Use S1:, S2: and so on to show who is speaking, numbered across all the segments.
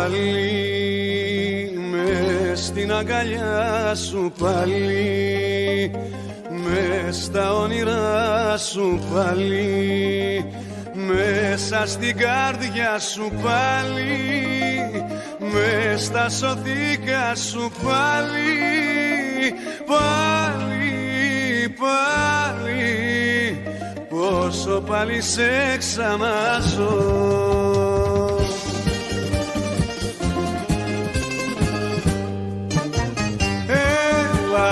S1: πάλι, μες στην αγκαλιά σου πάλι, μες στα όνειρά σου πάλι, μέσα στην καρδιά σου πάλι, μες στα σωθήκα σου πάλι, πάλι, πάλι, πόσο πάλι σε ξαναζώ.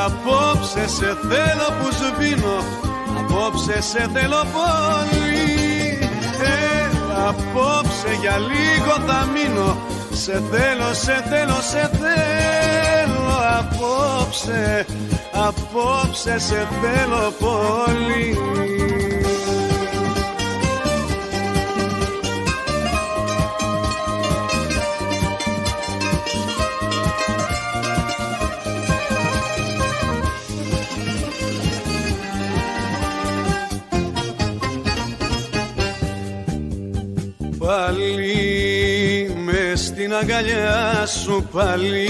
S1: Απόψε σε θέλω που σβήνω, απόψε σε θέλω πολύ. Απόψε για λίγο θα μείνω, σε θέλω, σε θέλω, σε θέλω. Απόψε, απόψε σε θέλω πολύ. Πάλι μες στην αγκαλιά σου πάλι,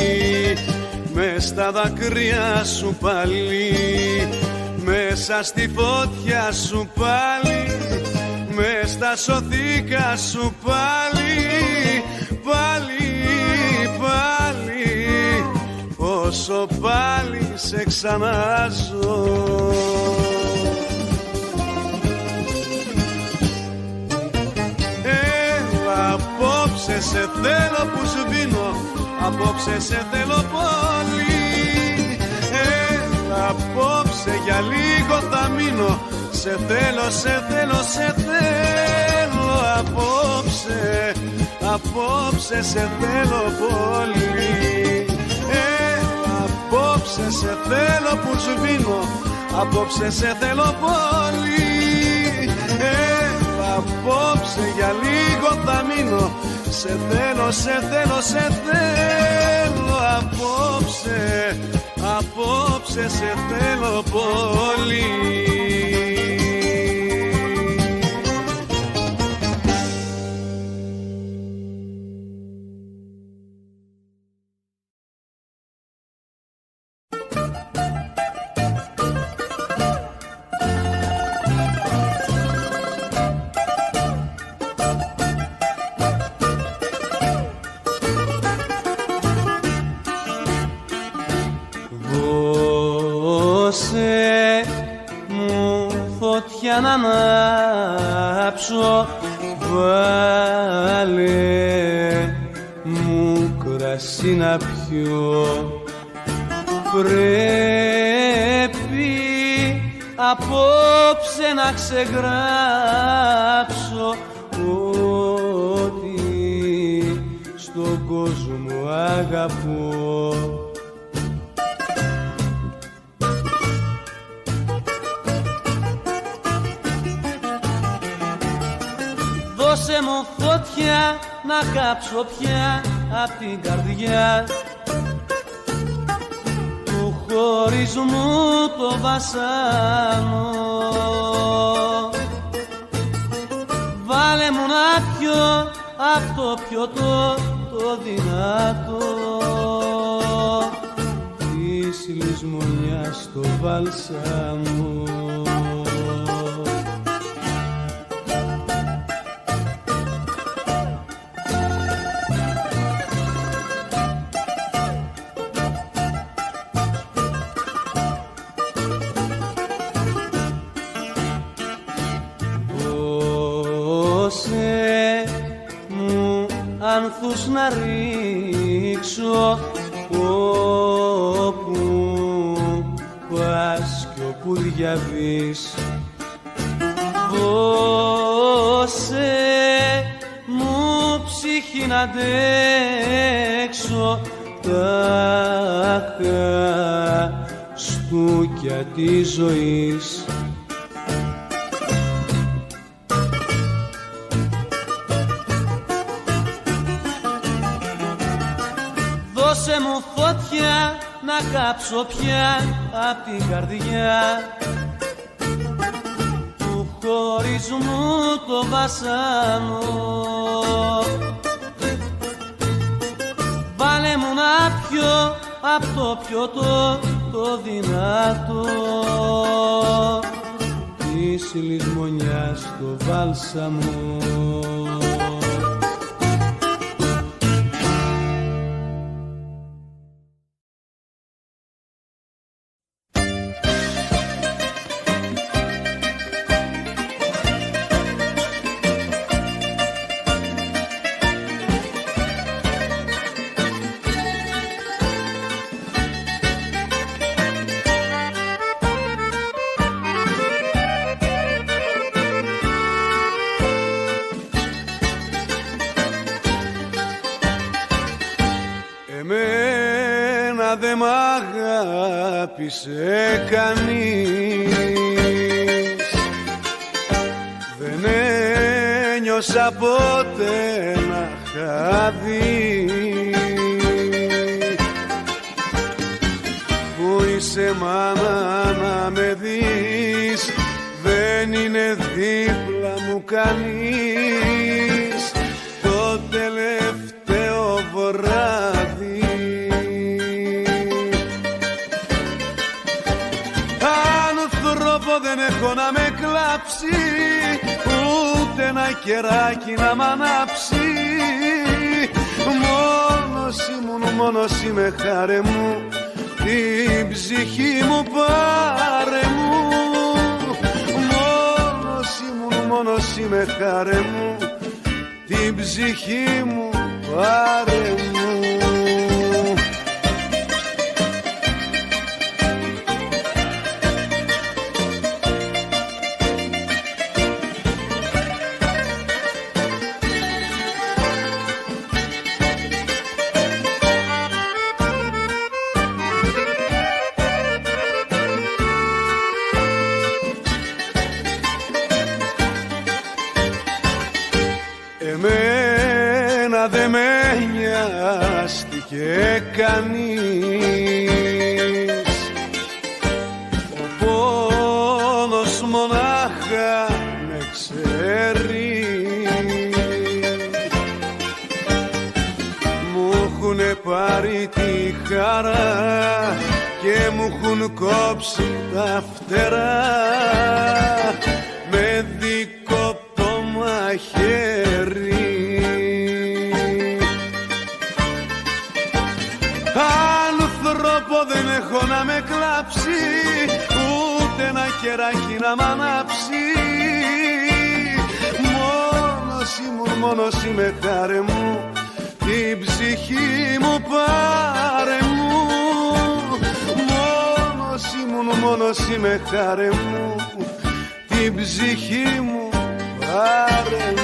S1: μες στα δάκρυα σου πάλι, μέσα στη φωτιά σου πάλι, μες στα σωθήκα σου πάλι, πάλι, πάλι, όσο πάλι σε ξαναζώ. Απόψε σε θέλω που σβήνω, απόψε σε θέλω πολύ. Απόψε για λίγο θα μείνω, σε θέλω, σε θέλω, σε θέλω. Απόψε, απόψε σε θέλω πολύ. Απόψε σε θέλω που σβήνω, απόψε σε θέλω πολύ. Απόψε για λίγο θα μείνω, σε θέλω, σε θέλω, σε θέλω. Απόψε, απόψε σε θέλω πολύ.
S2: Για να ανάψω, βάλε μου κρασί να πιω. Πρέπει απόψε να ξεγράψω ότι στον κόσμο αγαπώ. Δώσε μου φωτιά να κάψω πια απ' την καρδιά του χωρισμού το βασάνο. Βάλε μου να πιω απ' το πιωτό το δυνατό της λησμονιάς το βάλσαμο. Άνθους να ρίξω όπου πας κι όπου διαβείς. Δώσε μου ψυχή να αντέξω τα χαστούκια της ζωής. Δώσε μου φωτιά να κάψω πια απ' την καρδιά του χωρισμού το βασάνο. πιω απ' το πιωτό το δυνατό της λησμονιάς το βάλσαμο.
S1: Εμένα δε μ' αγάπησε κανείς, δεν ένιωσα ποτέ να χαδεί. Πού είσαι μάνα να με δεις, δεν είναι δίπλα μου κανείς το τελευταίο βράδυ. Άνθρωπο δεν έχω να με κλάψει, ούτε ένα κεράκι να μ' ανάψει. Μόνος ήμουν, μόνος είμαι, χάρε μου, την ψυχή μου πάρε μου. Μόνος ήμουν, μόνος είμαι, χάρε μου, την ψυχή μου πάρε μου. Εμένα δε με νοιάστηκε κανείς, ο πόνος μονάχα με ξέρει. Μου έχουνε πάρει τη χαρά και μου έχουν κόψει τα φτερά με δικό μαχαίρι. Άνθρωπο δεν έχω να με κλάψει, ούτε ένα κεράκι να μ' ανάψει. Μόνος ήμουν, μόνος είμαι, χάρε μου, την ψυχή μου πάρε μου. Μόνος ήμουν, μόνος είμαι, χάρε μου, την ψυχή μου πάρε μου.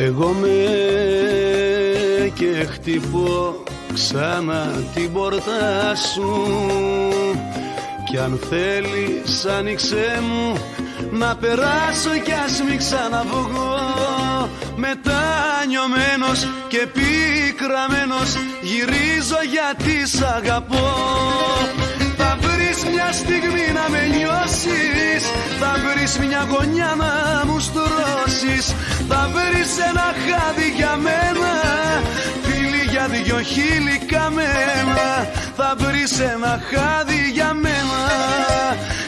S1: Εγώ με και χτυπώ ξανά την πόρτα σου, κι αν θέλεις άνοιξέ μου να περάσω κι ας μην ξαναβγώ. Μετανιωμένος και πικραμένος γυρίζω γιατί σ' αγαπώ. Θα βρεις μια στιγμή να με νιώσεις, θα βρεις μια γωνιά να μου στρώσεις, θα βρεις ένα χάδι για μένα, φίλοι για δυο χείλη καμένα. Θα βρεις ένα χάδι για μένα,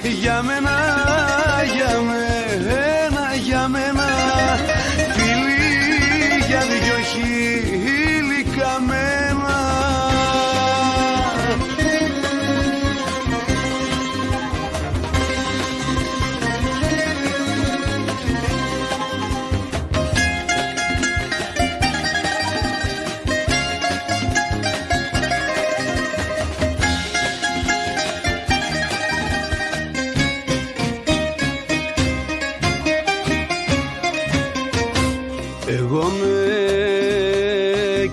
S1: για μένα, για μένα, για μένα, φίλοι για δυο χείλη καμένα.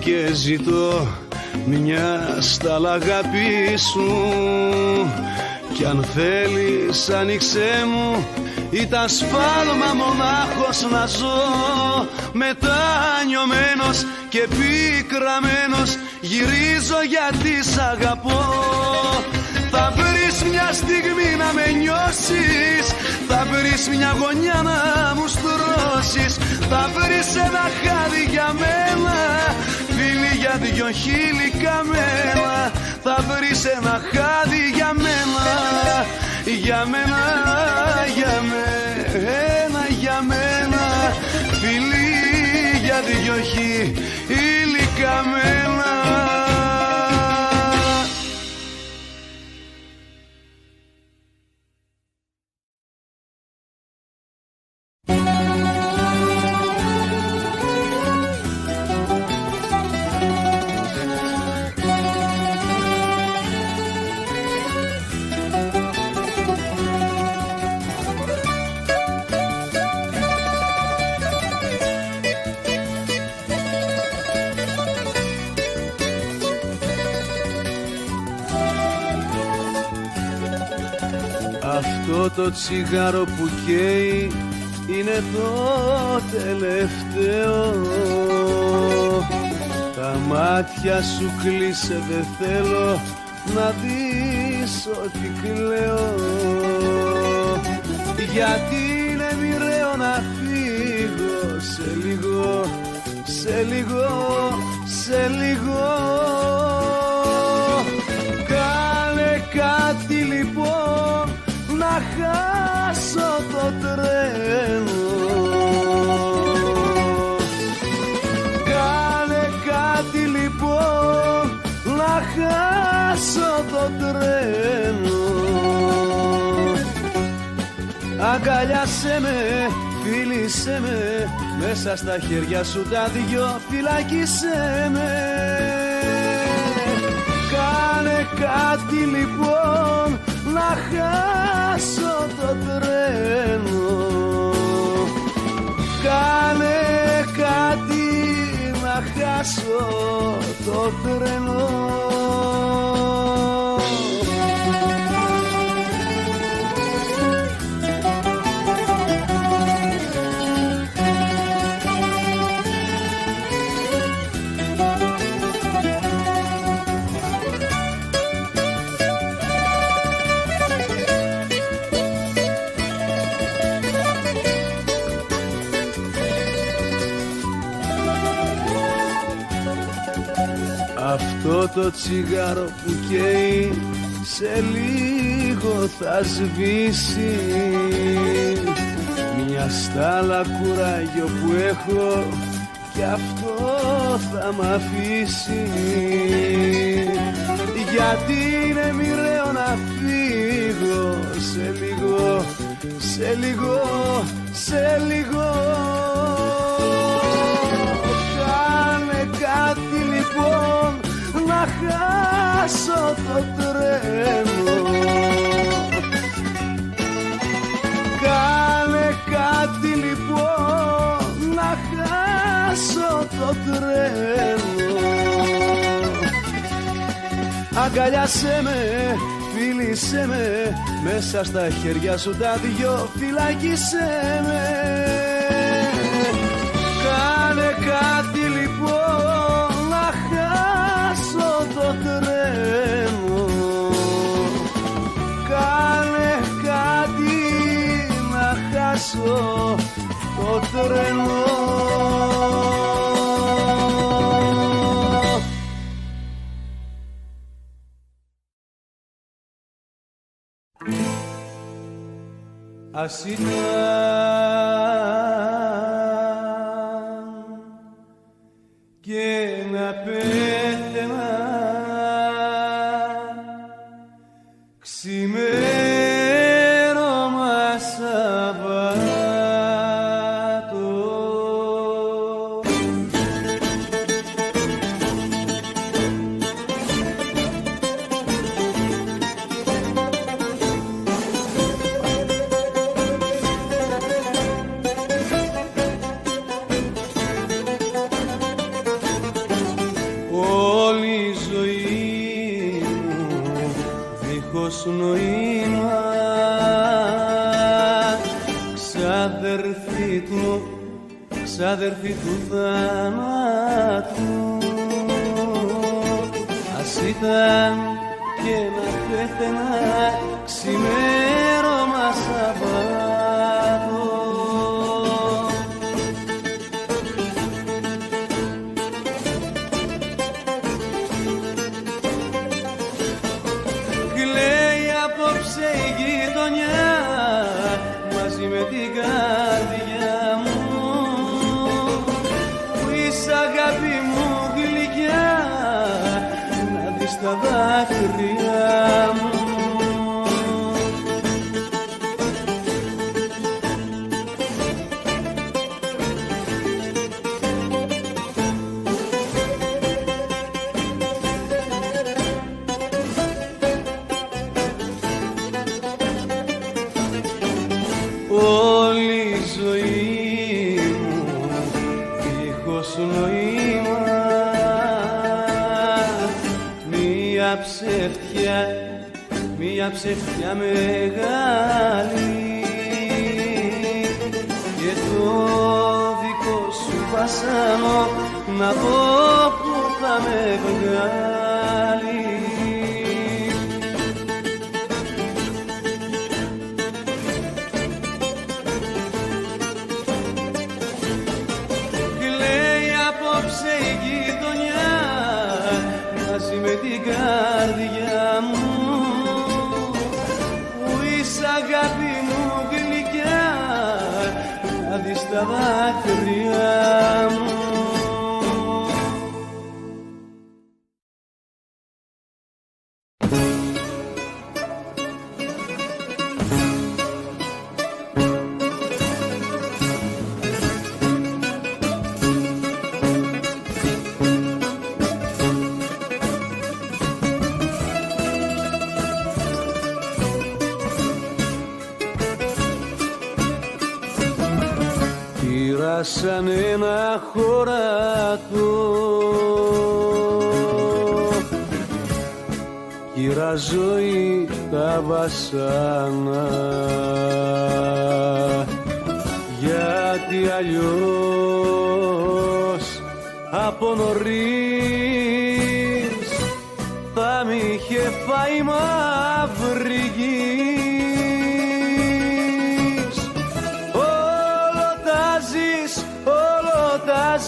S1: και ζητώ μια στάλα αγάπη σου. Κι αν θέλεις άνοιξέ μου, ήταν σφάλμα μονάχος να ζω. Μετανιωμένος και πικραμένος γυρίζω γιατί σ' αγαπώ. Θα βρεις μια στιγμή να με νιώσεις, θα βρεις μια γωνιά να μου στρώσεις, θα βρεις ένα χάδι για μένα, φίλοι για δυο χείλη καμένα. Θα βρεις ένα χάδι για μένα, για μένα, για μένα, για μένα, φίλοι για δυο χείλη καμένα. Αυτό το τσιγάρο που καίει είναι το τελευταίο. Τα μάτια σου κλείσε, δεν θέλω να δεις ότι κλαίω. Γιατί είναι μοιραίο να φύγω σε λίγο, σε λίγο, σε λίγο. Κάνε κάτι λοιπόν να χάσω το τρένο. Κάνε κάτι λοιπόν να χάσω το τρένο. Αγκαλιάσέ με, φίλησέ με, μέσα στα χέρια σου τα δυο φυλάκισέ με. Κάνε κάτι λοιπόν να χάσω το τρένο. Κάνε κάτι να χάσω το τρένο. Αυτό το τσιγάρο που καίει σε λίγο θα σβήσει. Μια στάλα κουράγιο που έχω κι αυτό θα μ' αφήσει. Γιατί είναι μοιραίο να φύγω σε λίγο, σε λίγο, σε λίγο. Κάνε κάτι λοιπόν να χάσω το τρένο. Κάνε κάτι λοιπόν να χάσω το τρένο. Αγκαλιάσέ με, φίλησέ με, μέσα στα χέρια σου τα δυο φυλάκισέ με. Κάνε κάτι λοιπόν να χάσω το τρένο. Κάνε κάτι να χάσω το τρένο. Ας ήταν και να πέθαινα ξημέρωμα Σαββάτο.
S2: ξάδερφη του θανάτου. Ας ήταν και να πέθαινα ξημέρωμα Σαββάτο. Κλαίει απόψε η γειτονιά μαζί με την καρδιά μου, που είσαι αγάπη μου γλυκιά, να δεις τα δάκρυα μου. Όλη η ζωή μου δίχως νοήμα, μια ψευτιά μεγάλη, και το δικό σου βασάνο να δω που θα με βγάλει. Με την καρδιά μου, που είσαι αγάπη μου γλυκιά, να δεις τα δάκρυα μου. Σαν ένα χωρατό, κύρα ζωή τα βασάνα, γιατί αλλιώς από νωρίς θα μ' είχε φάει μαύρη γη.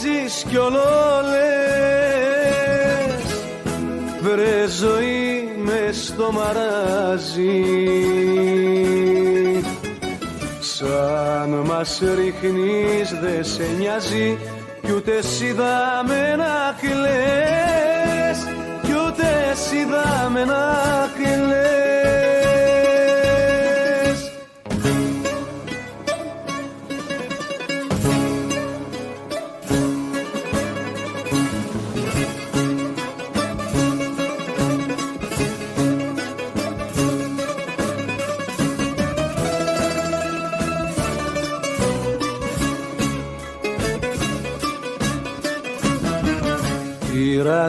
S2: Ζεις κι όλο λες, βρε ζωή μες στο μαράζι, σαν μας ρίχνεις δε σε νοιάζει, κι ούτε εσύ δάμε να κλαις, κι ούτε εσύ δάμε να κλαις.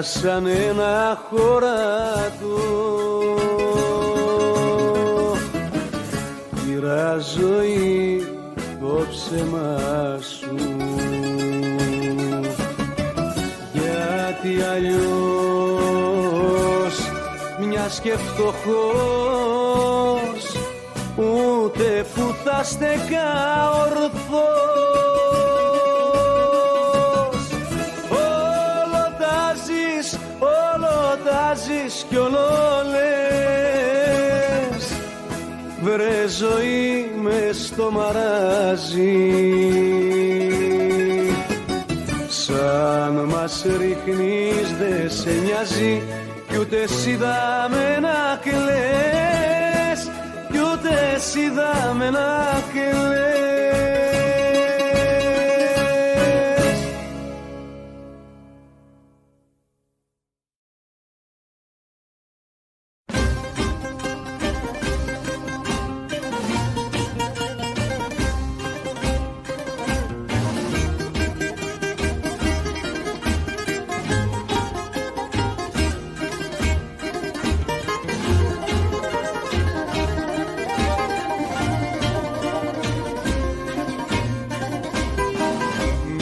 S2: Σαν ένα χωρατό, κύρα ζωή το ψέμα σου, γιατί αλλιώς μιας και φτωχός ούτε που θα στεκά ορθός. Ζεις κι όλο λες, βρε ζωή μες στο μαράζι, σαν μας ρίχνεις δε σε νοιάζει, κι ούτε εσύ δάμε να κλαις, κι ούτε εσύ δάμε να κλαις.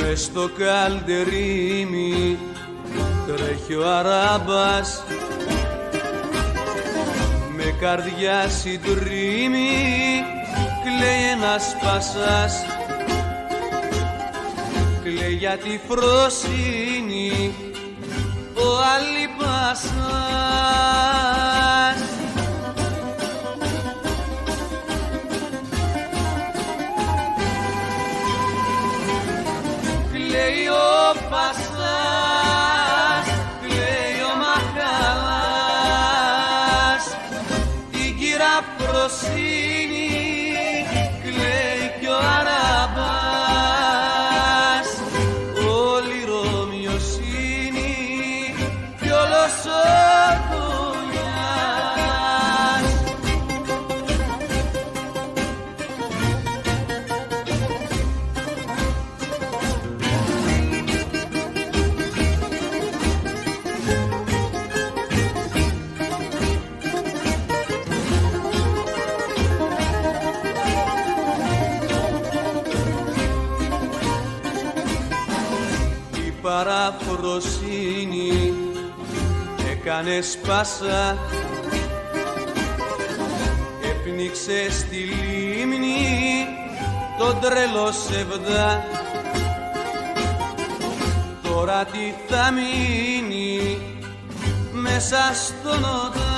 S2: μες στο καλντερίμι τρέχει ο αράμπας με καρδιά συντρίμη, κλαίει ένας πασάς, κλαίει για τη φροσύνη ο Αλιπασάς. Κλαίει ο Πασάς, κλαίει ο Μαχαλάς, την κύρα φροσύνη κλαίει κι ο Αράμπας, όλη η Ρωμιοσύνη κι όλος ο Κονιάς. Η παραφροσύνη έκανε σπάσα, έπνιξε στη λίμνη τον τρελό Σεβδά. Τώρα τι θα μείνει μέσα στον ΟΤΑ?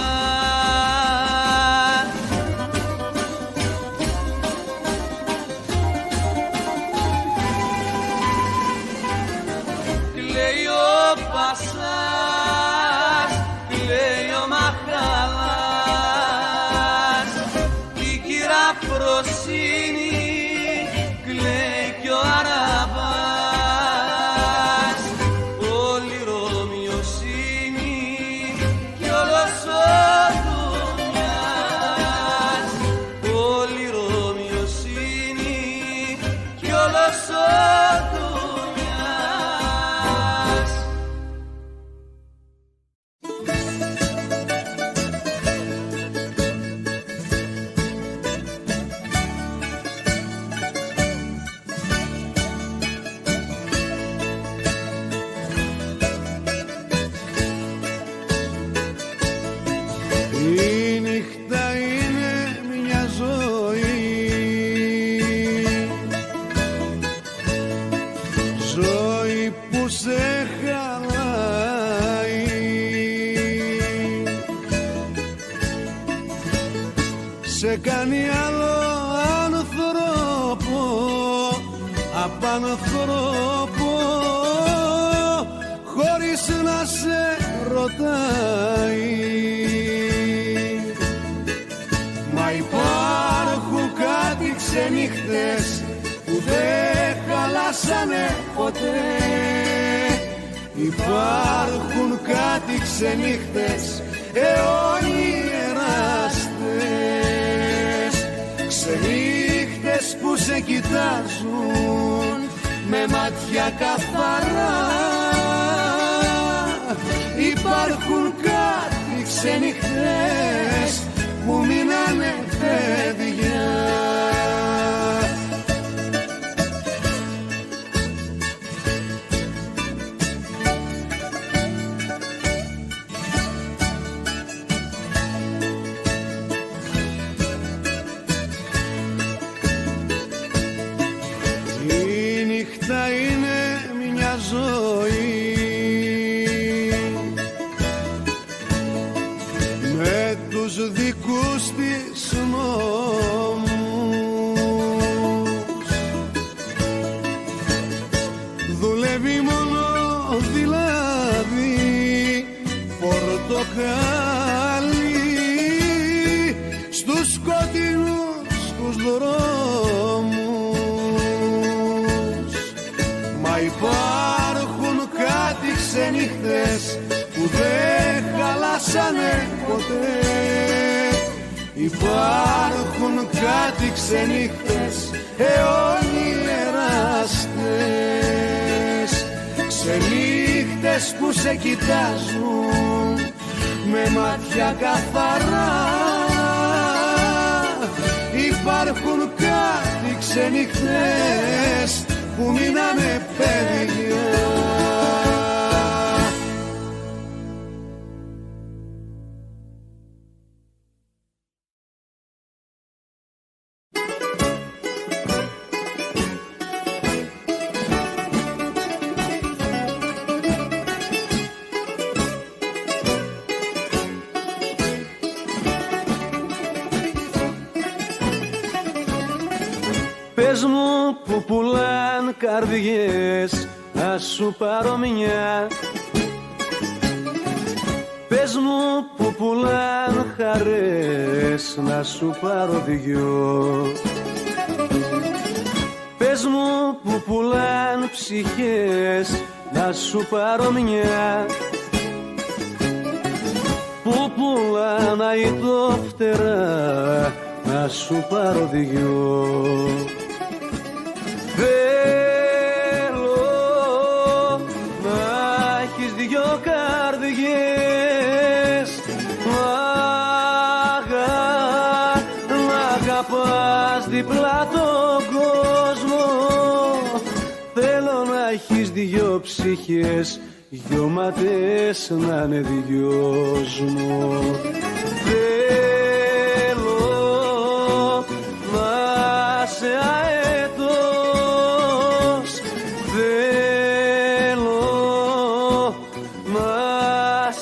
S2: Κλαίει ο Πασάς, κλαίει ο Μαχαλάς, η κύρα φροσύνη κλαίει κι ο Αράμπας, όλη η Ρωμιοσύνη κι όλος ο Κονιάς, όλη η Ρωμιοσύνη κι όλος ο Κονιάς.
S1: Η νύχτα είναι μια ζωή, ζωή που σε χαλάει, σε κάνει άλλο άνθρωπο απ' άνθρωπο, χωρίς να σε ρωτάει. Μα υπάρχουν κάτι ξενύχτες που δεν χαλάσανε ποτέ. Υπάρχουν κάτι ξενύχτες αιώνιεραστές, ξενύχτες που σε κοιτάζουν με μάτια καθαρά. Υπάρχουν κάτι ξενύχτες που μείνανε παιδιά. Η νύχτα είναι μια ζωή, με τους δικούς της νόμους, δουλεύει μόνο δηλαδή πορτοκάλι στους σκοτεινούς τους δρόμους. Μα υπάρχουν κάτι ξενύχτες που δεν χαλάσανε ποτέ. Υπάρχουν κάτι ξενύχτες αιώνιεραστές, ξενύχτες που σε κοιτάζουν με μάτια καθαρά. Υπάρχουν κάτι ξενύχτες που μείνανε παιδιά.
S2: Πες μου που πουλάν καρδιές, να σου πάρω μια. Πες μου που πουλάν χαρές, να σου πάρω δυο. Πες μου που πουλάν ψυχές, να σου πάρω μια. Που πουλάν αητόφτερα, να σου πάρω δυο. Θέλω να έχεις δυο καρδιές, να αγαπάς διπλά τον κόσμο. Θέλω να έχεις δυο ψυχές, δυο ματές να είναι δυόσμο. Θέλω να σε αετός, θέλω να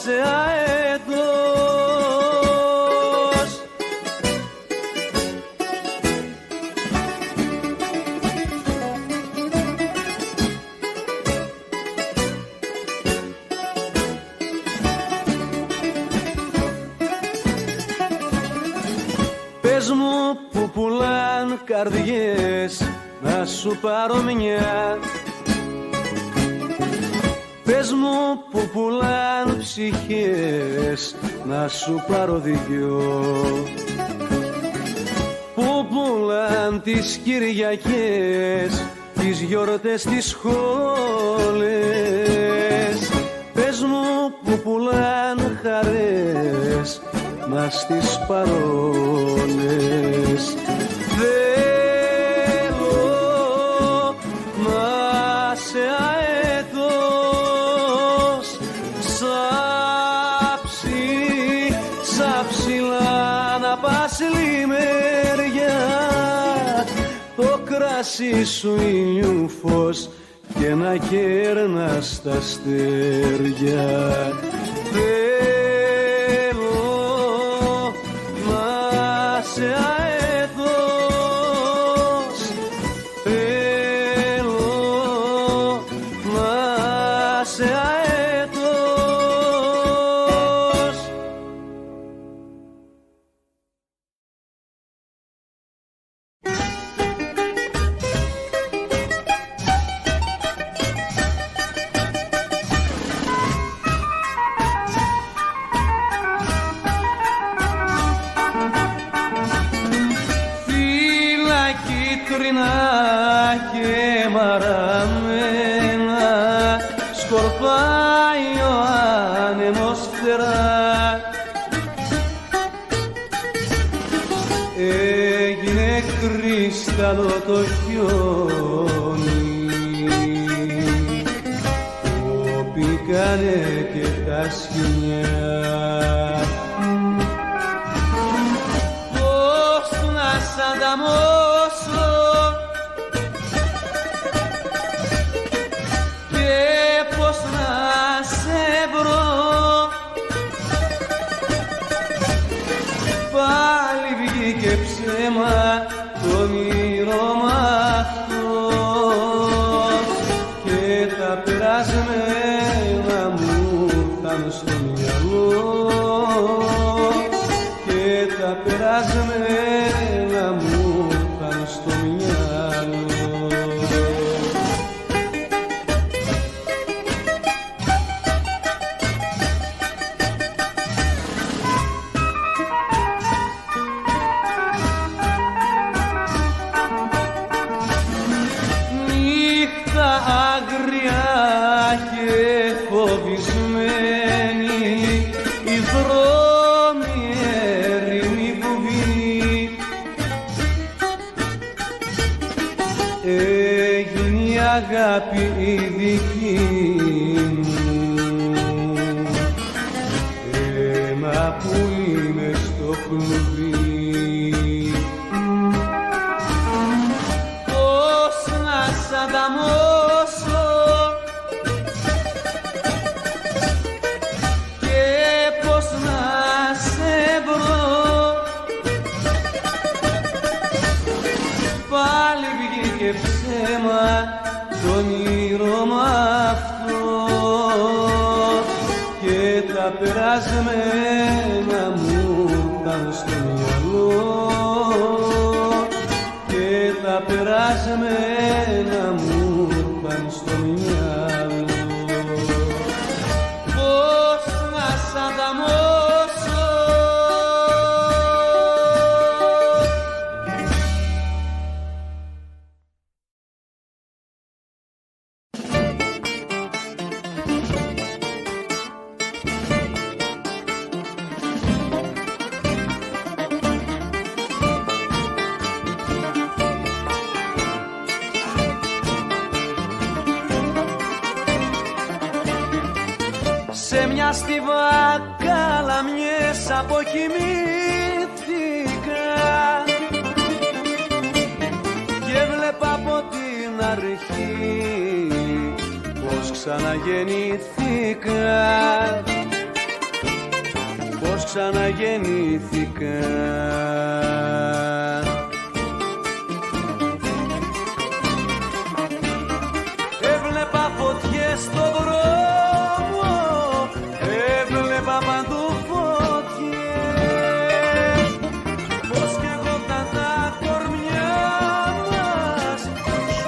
S2: σε αετός. Πες μου που πουλάν καρδιές, να σου πάρω μια. Πες μου που πουλάν ψυχές, να σου πάρω δυο. Που πουλάν τις Κυριακές, τις γιορτές, τις σχόλες. Πες μου που πουλάν χαρές, μας τις παρόλες. Θέλω να σε αετός, σαν ψηλά να πας λιμέρια. Το κρασί σου ήλιου φως και να κέρνας τα αστέρια. Σε αετός, θέλω να σε αετός. Και μαραμένα σκορπάει ο άνεμος φτερά. Έγινε κρύσταλλο το χιόνι, κοπήκανε και τα σκοινιά. Πώς να σ' ανταμώσω και ψέμα το όνειρμα αυτό και τα περασμένα μου ήρθαν στο μυαλό και τα περασμένα μου ήρθαν στο μυαλό. Οι δρόμοι έρημοι που βγει αγάπη η δική μου, ένα πουλί μες στο κλουβί.
S1: Πώς να σ' ανταμώσω και πώς να σε βρω,
S2: πάλι βγήκε ψέμα το όνειρο αυτό και τα περασμένα μου ήρθαν στο μυαλό και τα περασμένα μου ήρθαν στο μυαλό.
S1: πώς να σ' ανταμώσω.
S2: Σε μια στιβάκα λαμιές αποκοιμήθηκα και βλέπα από την αρχή πως ξαναγεννήθηκα, πως ξαναγεννήθηκα. Έβλεπα φωτιές στο δρόμο, έβλεπα παντού φωτιές, πως κι εγώ τα κορμιά μας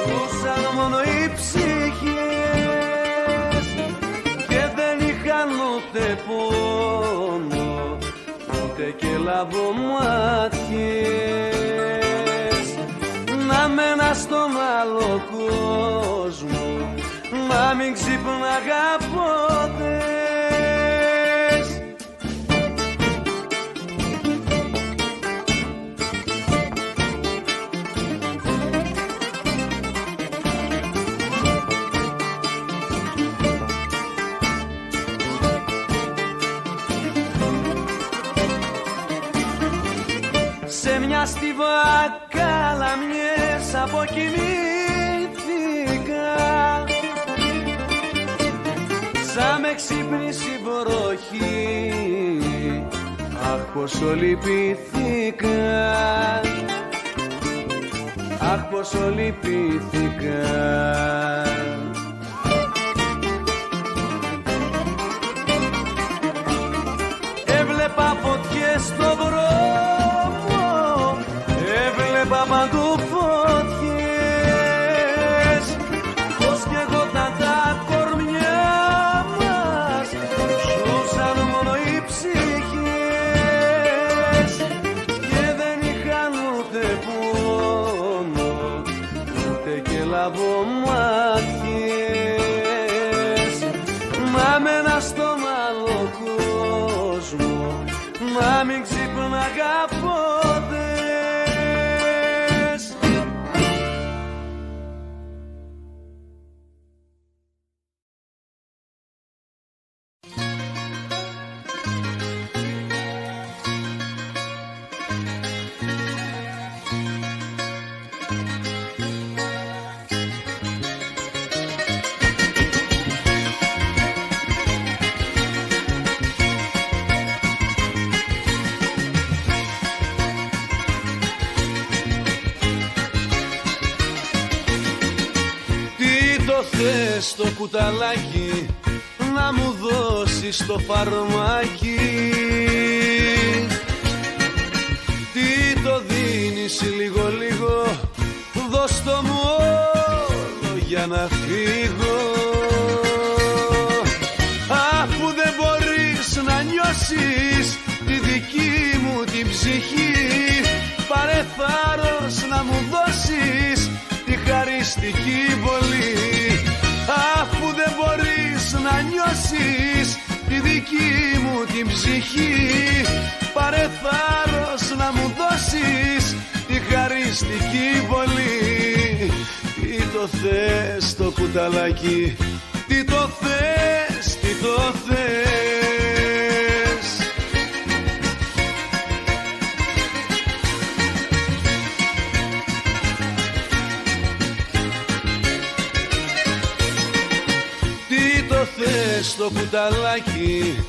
S2: ζούσαν μόνο οι ψυχές και δεν είχαν ούτε πόνο ούτε και λαβομάτιες. Να μένα στον άλλο κόσμο, να μην ξυπνάγα ποτέ. Σε μια στιβάκα λαμιές αποκοιμήθηκα, σαν με ξύπνησε η βροχή, αχ πόσο λυπήθηκα, αχ πόσο λυπήθηκα. Έβλεπα φωτιές στο δρόμο, έβλεπα παντού φωτιές, πως κι εγώ τα κορμιά μας ζούσαν μόνο οι ψυχές και δεν είχαν ούτε πόνο ούτε και λαβομάτιες. Μα μένα στον άλλο κόσμο, να μην ξυπνάγα ποτέ. Θες το κουταλάκι να μου δώσεις το φαρμάκι, τι το δίνεις λίγο λίγο, δώσ' το μου όλο για να φύγω. Αφού δεν μπορείς να νιώσεις τη δική μου την ψυχή, πάρε θάρρος να μου δώσεις τη χαριστική βολή. Αφού δεν μπορείς να νιώσεις τη δική μου την ψυχή, πάρε θάρρος να μου δώσεις τη χαριστική βολή. Τι
S1: το θες το κουταλάκι, τι το θες, τι το θες. Τι το θες το κουταλάκι,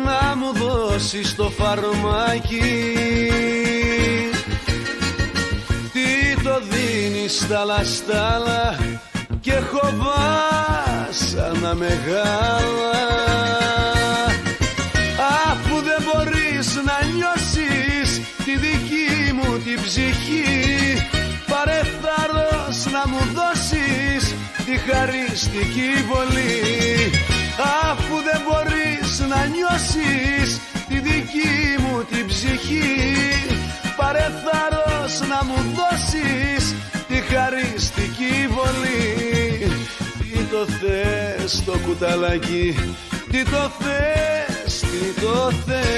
S1: να μου δώσεις το φαρμάκι. Τι το δίνεις στα λαστάλα και έχω βάσανα μεγάλα. Αφού δεν μπορείς να νιώσεις τη δική μου την ψυχή, πάρε θάρρος να μου δώσεις τη χαριστική βολή. Αφού δεν μπορείς να νιώσεις τη δική μου την ψυχή, πάρε θάρρος να μου δώσεις τη χαριστική βολή. Τι το θες το κουταλάκι, τι το θες, τι το θες.